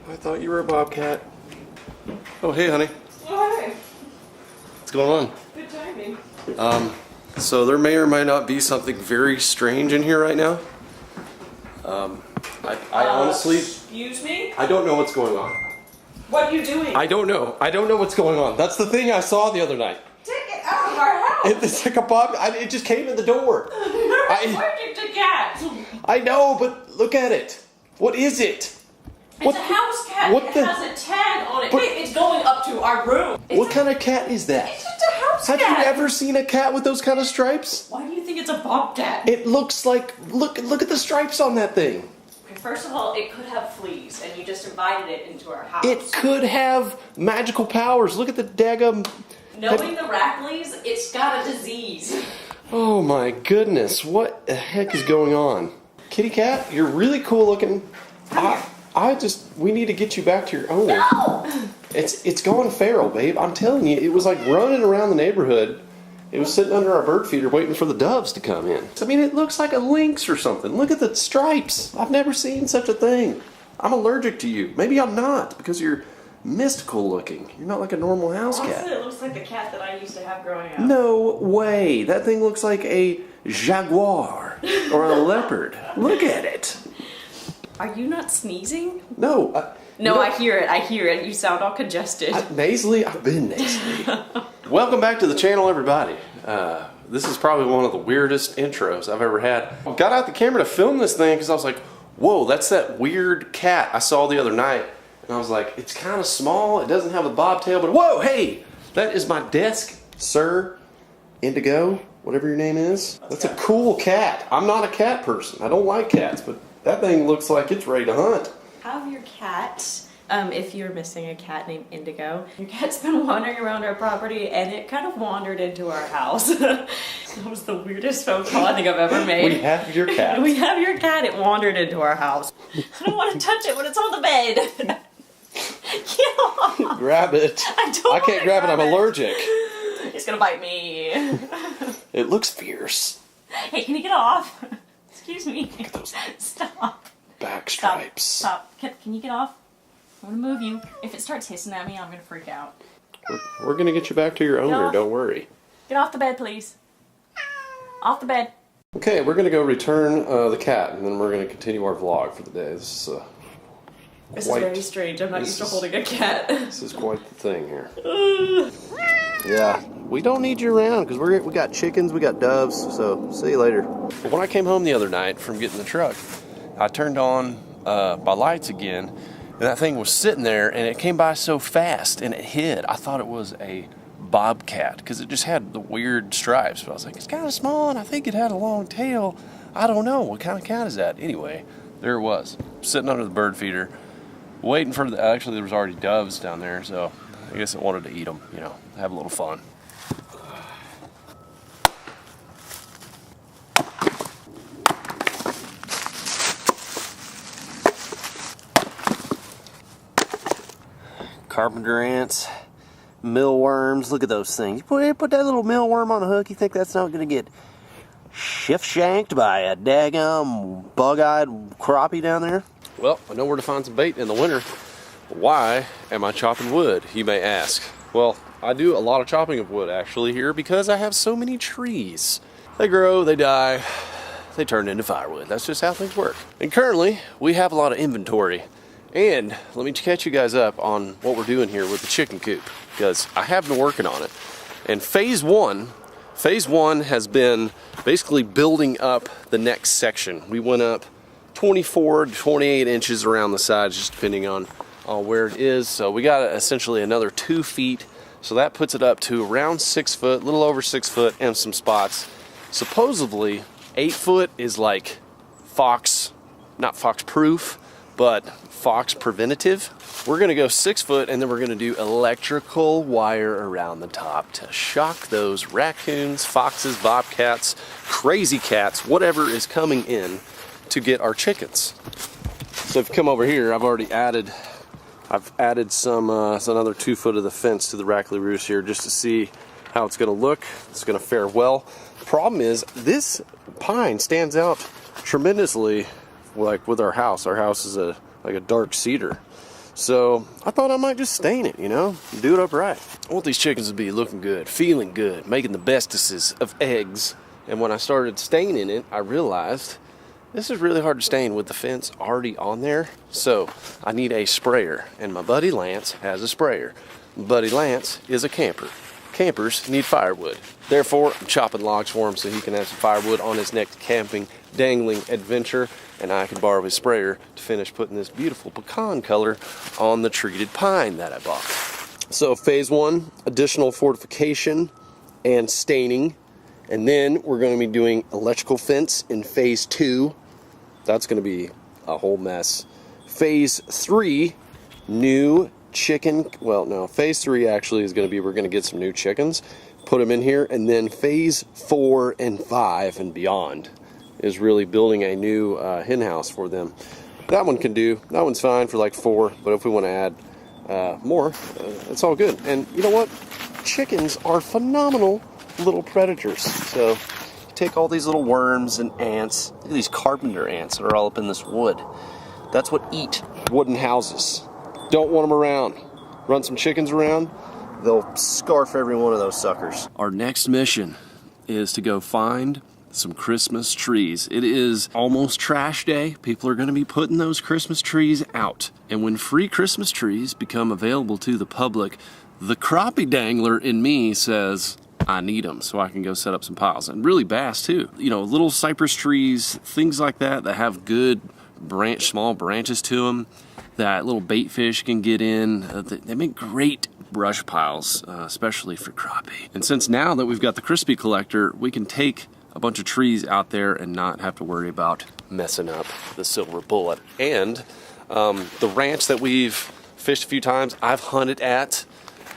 I thought you were a bobcat. Oh, hey, honey. Oh, hey. What's going on? Good timing. So there may or may not be something very strange in here right now. I honestly... Excuse me? I don't know what's going on. What are you doing? I don't know. I don't know what's going on. That's the thing I saw the other night. Take it out of our house! It's like a it just came in the door. You're allergic to cats! I know, but look at it. What is it? It's a house cat. It has a tag on it. Wait, it's going up to our room. What kind of cat is that? It's just a house Have cat. you ever seen a cat with those kind of stripes? Why do you think it's a bobcat? It looks like, look at the stripes on that thing. Okay, first of all, it could have fleas, and you just invited it into our house. It could have magical powers. Look at the daggum. Knowing the Rackleys, it's got a disease. Oh my goodness, what the heck is going on? Kitty cat, you're really cool looking. We need to get you back to your owner. No! It's gone feral, babe. I'm telling you, it was like running around the neighborhood. It was sitting under our bird feeder waiting for the doves to come in. I mean, it looks like a lynx or something. Look at the stripes. I've never seen such a thing. I'm allergic to you. Maybe I'm not, because you're mystical looking. You're not like a normal house cat. Honestly, it looks like the cat that I used to have growing up. No way. That thing looks like a jaguar or a leopard. Look at it. Are you not sneezing? No. No, I hear it. I hear it. You sound all congested. Nasally? I've been nasally. Welcome back to the channel, everybody. This is probably one of the weirdest intros I've ever had. I got out the camera to film this thing because I was like, whoa, that's that weird cat I saw the other night. And I was like, it's kind of small. It doesn't have a bobtail, but whoa, hey, that is my desk, Sir Indigo, whatever your name is. That's a cool cat. I'm not a cat person. I don't like cats, but that thing looks like it's ready to hunt. Have your cat, if you're missing a cat named Indigo, your cat's been wandering around our property and it kind of wandered into our house. That was the weirdest phone call I think I've ever made. We have your cat. We have your cat. It wandered into our house. I don't want to touch it when it's on the bed. Yeah. Grab it. I can't grab it. I'm allergic. It's gonna bite me. It looks fierce. Hey, can you get off? Excuse me. Look at those Stop. back stripes. Stop. Can you get off? I'm gonna move you. If it starts hissing at me, I'm gonna freak out. We're gonna get you back to your owner. off. Don't worry. Get off the bed, please. Off the bed. Okay, we're gonna go return the cat, and then we're gonna continue our vlog for the day. This is very strange. I'm not used to holding a cat. This is quite the thing here. Yeah, we don't need you around because we got chickens, we got doves. So see you later. When I came home the other night from getting the truck, I turned on my lights again, and that thing was sitting there, and it came by so fast, and it hid. I thought it was a bobcat because it just had the weird stripes, but I was like, it's kind of small, and I think it had a long tail. I don't know, what kind of cat is that? Anyway, there it was, sitting under the bird feeder, waiting for actually there was already doves down there, so I guess it wanted to eat them, you know, have a little fun. Carpenter ants, millworms, look at those things. You put that little millworm on a hook, you think that's not going to get shift-shanked by a daggum bug-eyed crappie down there? Well, I know where to find some bait in the winter. Why am I chopping wood, you may ask? Well, I do a lot of chopping of wood actually here because I have so many trees. They grow, they die, they turn into firewood. That's just how things work. And currently, we have a lot of inventory. And let me catch you guys up on what we're doing here with the chicken coop, because I have been working on it. And phase one has been basically building up the next section. We went up 24 to 28 inches around the sides, just depending on on where it is. So we got essentially another 2 feet. So that puts it up to around 6 foot, a little over 6 foot, and some spots. Supposedly 8 foot is like fox, not fox proof, but fox preventative. We're gonna go 6 foot, and then we're gonna do electrical wire around the top to shock those raccoons, foxes, bobcats, crazy cats, whatever is coming in to get our chickens. So if you come over here, I've added some another 2 foot of the fence to the Rackley roost here just to see how it's gonna look. It's gonna fare well. Problem is, this pine stands out tremendously, like with our house. Our house is like a dark cedar. So I thought I might just stain it, you know, do it upright. I want these chickens to be looking good, feeling good, making the bestesses of eggs. And when I started staining it, I realized this is really hard to stain with the fence already on there. So I need a sprayer, and my buddy Lance has a sprayer. My buddy Lance is a camper. Campers need firewood. Therefore, I'm chopping logs for him so he can have some firewood on his next camping, dangling adventure, and I can borrow his sprayer to finish putting this beautiful pecan color on the treated pine that I bought. So phase 1, additional fortification and staining, and then we're going to be doing electrical fence in phase 2. That's going to be a whole mess. Phase 3, new chicken, well no, phase 3 actually is going to be, we're going to get some new chickens, put them in here, and then phase 4 and 5 and beyond is really building a new hen house for them. That one's fine for like 4, but if we want to add more, it's all good. And you know what? Chickens are phenomenal little predators. So take all these little worms and ants. Look at these carpenter ants that are all up in this wood. That's what eat wooden houses. Don't want them around. Run some chickens around, they'll scarf every one of those suckers. Our next mission is to go find some Christmas trees. It is almost trash day. People are going to be putting those Christmas trees out. And when free Christmas trees become available to the public, the crappie dangler in me says, I need them so I can go set up some piles. And really bass too. You know, little cypress trees, things like that have good small branches to them that little bait fish can get in. They make great brush piles, especially for crappie. And since now that we've got the crispy collector, we can take a bunch of trees out there and not have to worry about messing up the silver bullet. And the ranch that we've fished a few times, I've hunted at,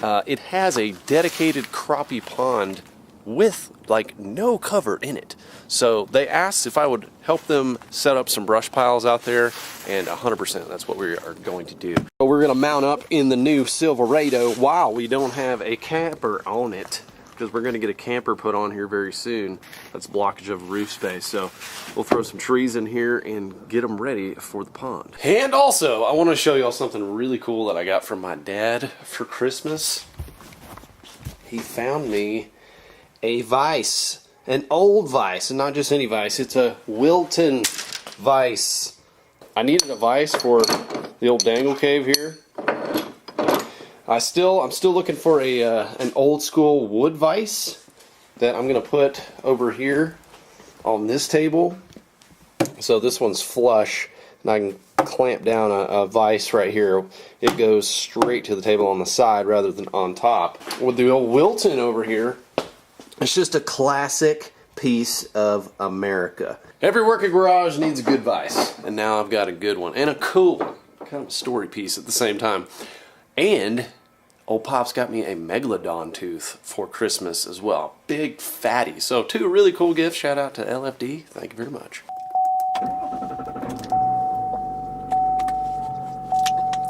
it has a dedicated crappie pond with like no cover in it. So they asked if I would help them set up some brush piles out there, and 100% that's what we are going to do. So we're gonna mount up in the new Silverado while we don't have a camper on it, because we're gonna get a camper put on here very soon. That's blockage of roof space. So we'll throw some trees in here and get them ready for the pond. And also, I wanna show y'all something really cool that I got from my dad for Christmas. He found me a vise, an old vise, and not just any vise, it's a Wilton vise. I needed a vise for the old dangle cave here. I'm still looking for an old school wood vise that I'm gonna put over here on this table. So this one's flush, and I can clamp down a vise right here. It goes straight to the table on the side rather than on top. With the old Wilton over here, it's just a classic piece of America. Every working garage needs a good vise, and now I've got a good one, and a cool one. Kind of a story piece at the same time. And old Pop's got me a megalodon tooth for Christmas as well. Big fatty. So 2 really cool gifts. Shout out to LFD. Thank you very much.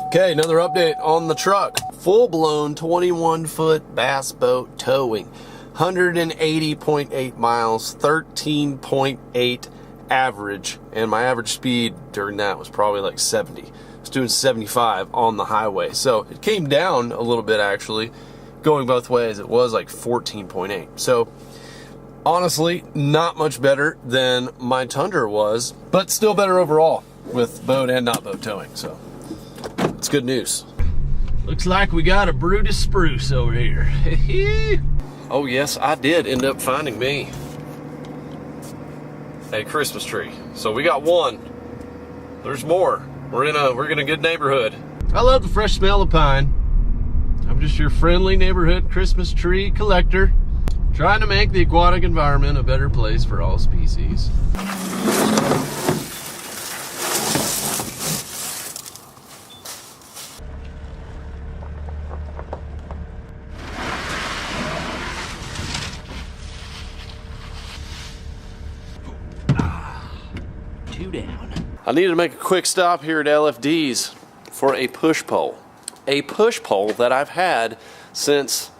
Okay, another update on the truck. Full-blown 21-foot bass boat towing. 180.8 miles, 13.8 average, and my average speed during that was probably like 70. I was doing 75 on the highway, so it came down a little bit actually, going both ways. It was like 14.8. So honestly, not much better than my Tundra was, but still better overall with boat and not boat towing, so it's good news. Looks like we got a Brutus spruce over here. Oh yes, I did end up finding me a Christmas tree. So we got one. There's more. We're in a good neighborhood. I love the fresh smell of pine. I'm just your friendly neighborhood Christmas tree collector, trying to make the aquatic environment a better place for all species. Two down. I needed to make a quick stop here at LFD's for a push pole. A push pole that I've had since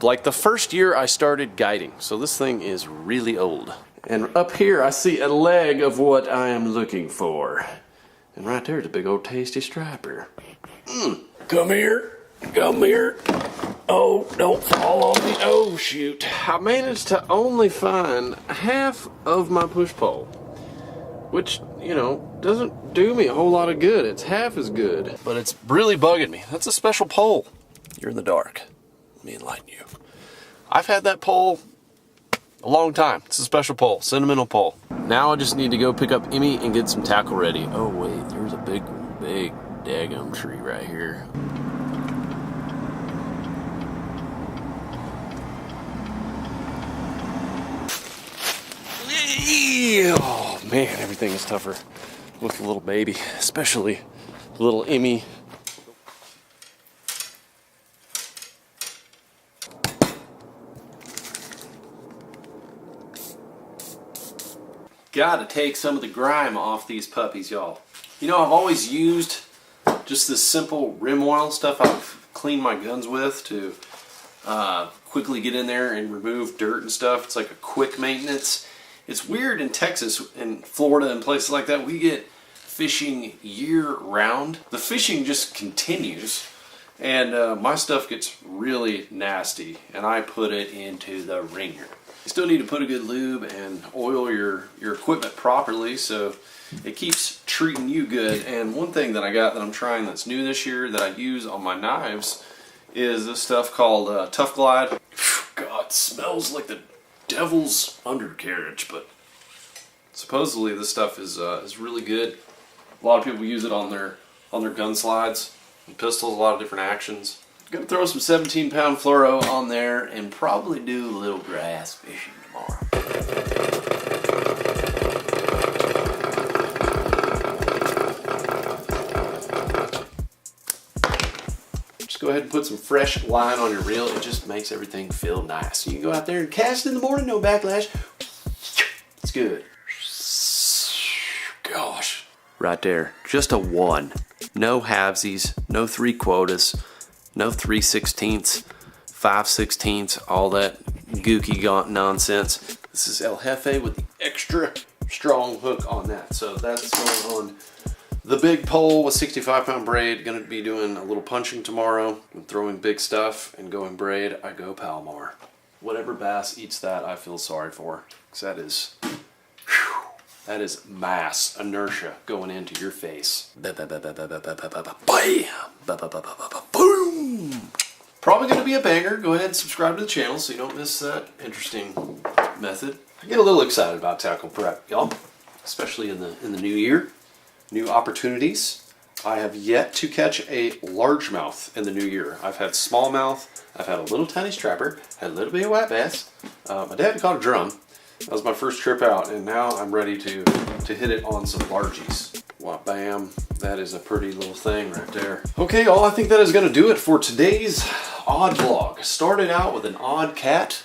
like the first year I started guiding. So this thing is really old. And up here I see a leg of what I am looking for. And right there's a big old tasty striper. Come here. Come here. Oh, don't fall on me. Oh, shoot. I managed to only find half of my push pole, which, you know, doesn't do me a whole lot of good. It's half as good, but it's really bugging me. That's a special pole. You're in the dark. Let me enlighten you. I've had that pole a long time. It's a special pole, sentimental pole. Now I just need to go pick up Emmy and get some tackle ready. Oh wait, there's a big daggum tree right here. Oh man, everything is tougher with a little baby, especially little Emmy. Gotta take some of the grime off these puppies, y'all. You know, I've always used just this simple rim oil stuff I've cleaned my guns with to quickly get in there and remove dirt and stuff. It's like a quick maintenance. It's weird in Texas and Florida and places like that. We get fishing year round. The fishing just continues, and my stuff gets really nasty, and I put it into the ringer. You still need to put a good lube and oil your equipment properly so it keeps treating you good. And one thing that I got that I'm trying that's new this year that I use on my knives is this stuff called Tough Glide. God, it smells like the devil's undercarriage, but supposedly this stuff is really good. A lot of people use it on their gun slides and pistols, a lot of different actions. Gonna throw some 17-pound fluoro on there and probably do a little grass fishing tomorrow. Just go ahead and put some fresh line on your reel. It just makes everything feel nice. You can go out there and cast in the morning, no backlash. It's good. Gosh. Right there, just a 1. No halvesies, no 3 quotas. No 3/16, 5/16, all that gooky gaunt nonsense. This is El Jefe with the extra strong hook on that. So that's going on the big pole with 65-pound braid. Gonna be doing a little punching tomorrow and throwing big stuff and going braid. I go Palomar. Whatever bass eats that, I feel sorry for. 'Cause that is mass inertia going into your face. Bam! Boom! Probably going to be a banger. Go ahead and subscribe to the channel so you don't miss that interesting method. I get a little excited about tackle prep, y'all, especially in the new year. New opportunities. I have yet to catch a largemouth in the new year. I've had smallmouth. I've had a little tiny strapper. Had a little bit of white bass. My dad caught a drum. That was my first trip out, and now I'm ready to hit it on some largies. Wow, bam, that is a pretty little thing right there. Okay, y'all, I think that is gonna do it for today's odd vlog. Started out with an odd cat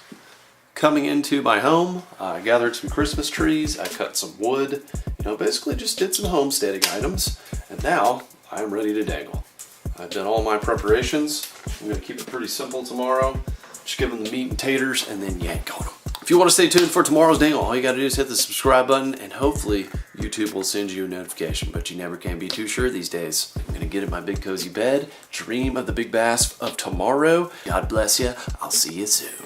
coming into my home. I gathered some Christmas trees, I cut some wood, you know, basically just did some homesteading items, and now I'm ready to dangle. I've done all my preparations. I'm gonna keep it pretty simple tomorrow. Just give them the meat and taters and then yank on them. If you want to stay tuned for tomorrow's dangle, all you got to do is hit the subscribe button, and hopefully YouTube will send you a notification, but you never can be too sure these days. I'm going to get in my big cozy bed, dream of the big bass of tomorrow. God bless you. I'll see you soon.